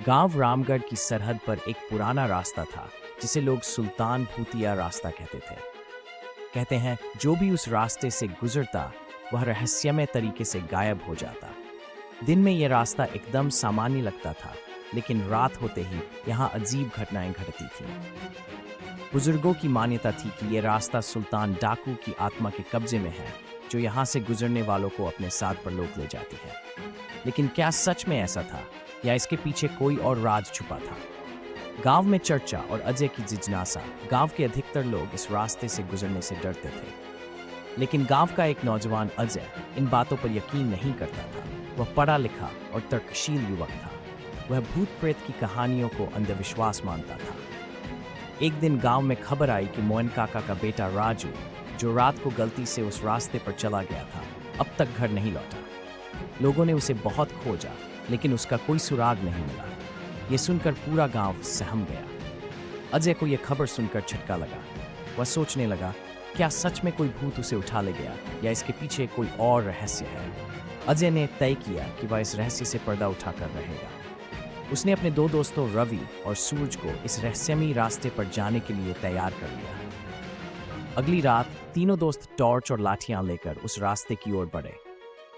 गांव रामगढ़ की सरहद पर एक पुराना रास्ता था जिसे लोग सुल्तान भूतिया रास्ता कहते थे। कहते हैं जो भी उस रास्ते से गुजरता वह रहस्यमय तरीके से गायब हो जाता। दिन में यह रास्ता एकदम सामान्य लगता था, लेकिन रात होते ही यहाँ अजीब घटनाएं घटती थीं। बुजुर्गों की मान्यता थी कि यह रास्ता सुल्तान डाकू की आत्मा के कब्जे में है, जो यहाँ से गुजरने वालों को अपने साथ परलोक ले जाती है। लेकिन क्या सच में ऐसा था या इसके पीछे कोई और राज छुपा था? गांव में चर्चा और अजय की जिज्ञासा। गांव के अधिकतर लोग इस रास्ते से गुजरने से डरते थे, लेकिन गांव का एक नौजवान अजय इन बातों पर यकीन नहीं करता था। वह पढ़ा लिखा और तर्कशील युवक था। वह भूत प्रेत की कहानियों को अंधविश्वास मानता था। एक दिन गांव में खबर आई कि मोहन काका का बेटा राजू, जो रात को गलती से उस रास्ते पर चला गया था, अब तक घर नहीं लौटा। लोगों ने उसे बहुत खोजा, लेकिन उसका कोई सुराग नहीं मिला। यह सुनकर पूरा गांव सहम गया। अजय को यह खबर सुनकर झटका लगा। वह सोचने लगा, क्या सच में कोई भूत उसे उठा ले गया या इसके पीछे कोई और रहस्य है? अजय ने तय किया कि वह इस रहस्य से पर्दा उठाकर रहेगा। उसने अपने दो दोस्तों रवि और सूरज को इस रहस्यमयी रास्ते पर जाने के लिए तैयार कर लिया। अगली रात तीनों दोस्त टॉर्च और लाठियां लेकर उस रास्ते की ओर बढ़े।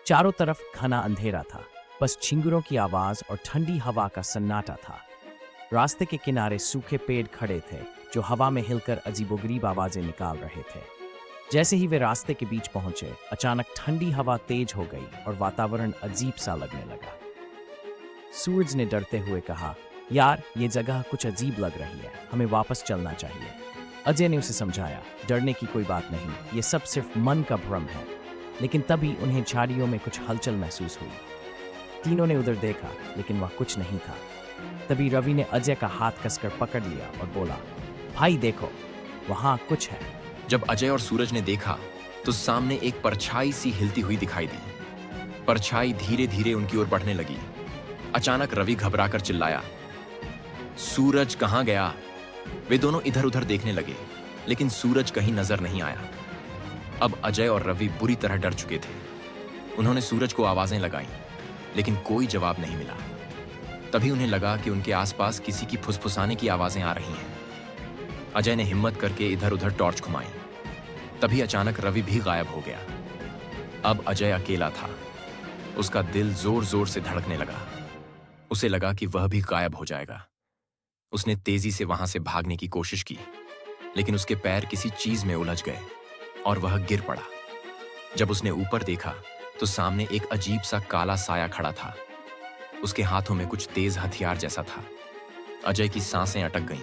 चारों तरफ घना अंधेरा था, बस झिंगुरों की आवाज और ठंडी हवा का सन्नाटा था। रास्ते के किनारे सूखे पेड़ खड़े थे, जो हवा में हिलकर अजीबोगरीब आवाजें निकाल रहे थे। जैसे ही वे रास्ते के बीच पहुंचे, अचानक ठंडी हवा तेज हो गई और वातावरण अजीब सा लगने लगा। सूरज ने डरते हुए कहा, यार, ये जगह कुछ अजीब लग रही है, हमें वापस चलना चाहिए। अजय ने उसे समझाया, डरने की कोई बात नहीं, ये सब सिर्फ मन का भ्रम है। लेकिन तभी उन्हें झाड़ियों में कुछ हलचल महसूस हुई। तीनों ने उधर देखा, लेकिन वह कुछ नहीं था। तभी रवि ने अजय का हाथ कसकर पकड़ लिया और बोला, भाई देखो, वहां कुछ है। जब अजय और सूरज ने देखा तो सामने एक परछाई सी हिलती हुई दिखाई दी। परछाई धीरे धीरे उनकी ओर बढ़ने लगी। अचानक रवि घबराकर चिल्लाया, सूरज कहां गया? वे दोनों इधर उधर देखने लगे, लेकिन सूरज कहीं नजर नहीं आया। अब अजय और रवि बुरी तरह डर चुके थे। उन्होंने सूरज को आवाजें लगाईं, लेकिन कोई जवाब नहीं मिला। तभी उन्हें लगा कि उनके आसपास किसी की फुसफुसाने की आवाजें आ रही हैं। अजय ने हिम्मत करके इधर उधर टॉर्च घुमाई। तभी अचानक रवि भी गायब हो गया। अब अजय अकेला था। उसका दिल जोर जोर से धड़कने लगा। उसे लगा कि वह भी गायब हो जाएगा। उसने तेजी से वहां से भागने की कोशिश की, लेकिन उसके पैर किसी चीज में उलझ गए और वह गिर पड़ा। जब उसने ऊपर देखा तो सामने एक अजीब सा काला साया खड़ा था। उसके हाथों में कुछ तेज हथियार जैसा था। अजय की सांसें अटक गईं।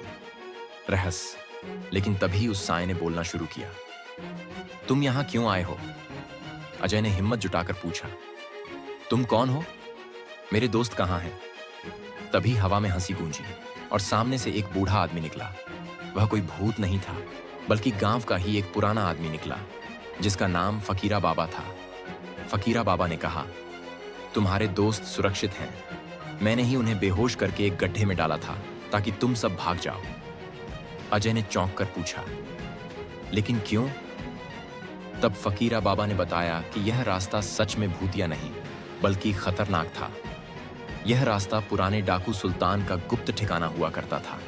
रहस्य। लेकिन तभी उस साए ने बोलना शुरू किया, तुम यहां क्यों आए हो? अजय ने हिम्मत जुटाकर पूछा, तुम कौन हो? मेरे दोस्त कहां हैं? तभी हवा में हंसी गूंजी और सामने से एक बूढ़ा आदमी निकला। वह कोई भूत नहीं था, बल्कि गांव का ही एक पुराना आदमी निकला, जिसका नाम फकीरा बाबा था। फकीरा बाबा ने कहा, तुम्हारे दोस्त सुरक्षित हैं। मैंने ही उन्हें बेहोश करके एक गड्ढे में डाला था ताकि तुम सब भाग जाओ। अजय ने चौंक कर पूछा, लेकिन क्यों? तब फकीरा बाबा ने बताया कि यह रास्ता सच में भूतिया नहीं, बल्कि खतरनाक था। यह रास्ता पुराने डाकू सुल्तान का गुप्त ठिकाना हुआ करता था।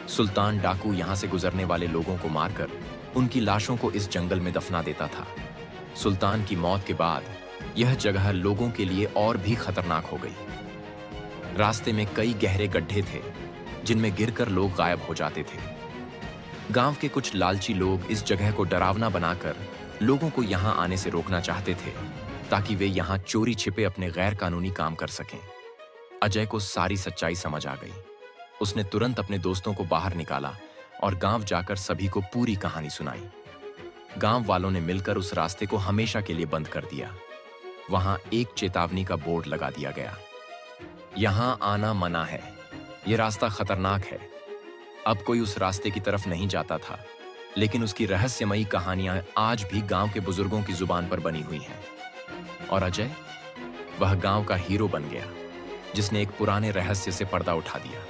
सुल्तान डाकू यहां से गुजरने वाले लोगों को मारकर उनकी लाशों को इस जंगल में दफना देता था। सुल्तान की मौत के बाद यह जगह लोगों के लिए और भी खतरनाक हो गई। रास्ते में कई गहरे गड्ढे थे, जिनमें गिरकर लोग गायब हो जाते थे। गांव के कुछ लालची लोग इस जगह को डरावना बनाकर लोगों को यहां आने से रोकना चाहते थे, ताकि वे यहां चोरी छिपे अपने गैर कानूनी काम कर सकें। अजय को सारी सच्चाई समझ आ गई। उसने तुरंत अपने दोस्तों को बाहर निकाला और गांव जाकर सभी को पूरी कहानी सुनाई। गांव वालों ने मिलकर उस रास्ते को हमेशा के लिए बंद कर दिया। वहां एक चेतावनी का बोर्ड लगा दिया गया, यहां आना मना है, यह रास्ता खतरनाक है। अब कोई उस रास्ते की तरफ नहीं जाता था, लेकिन उसकी रहस्यमयी कहानियां आज भी गांव के बुजुर्गों की जुबान पर बनी हुई हैं। और अजय, वह गांव का हीरो बन गया, जिसने एक पुराने रहस्य से पर्दा उठा दिया।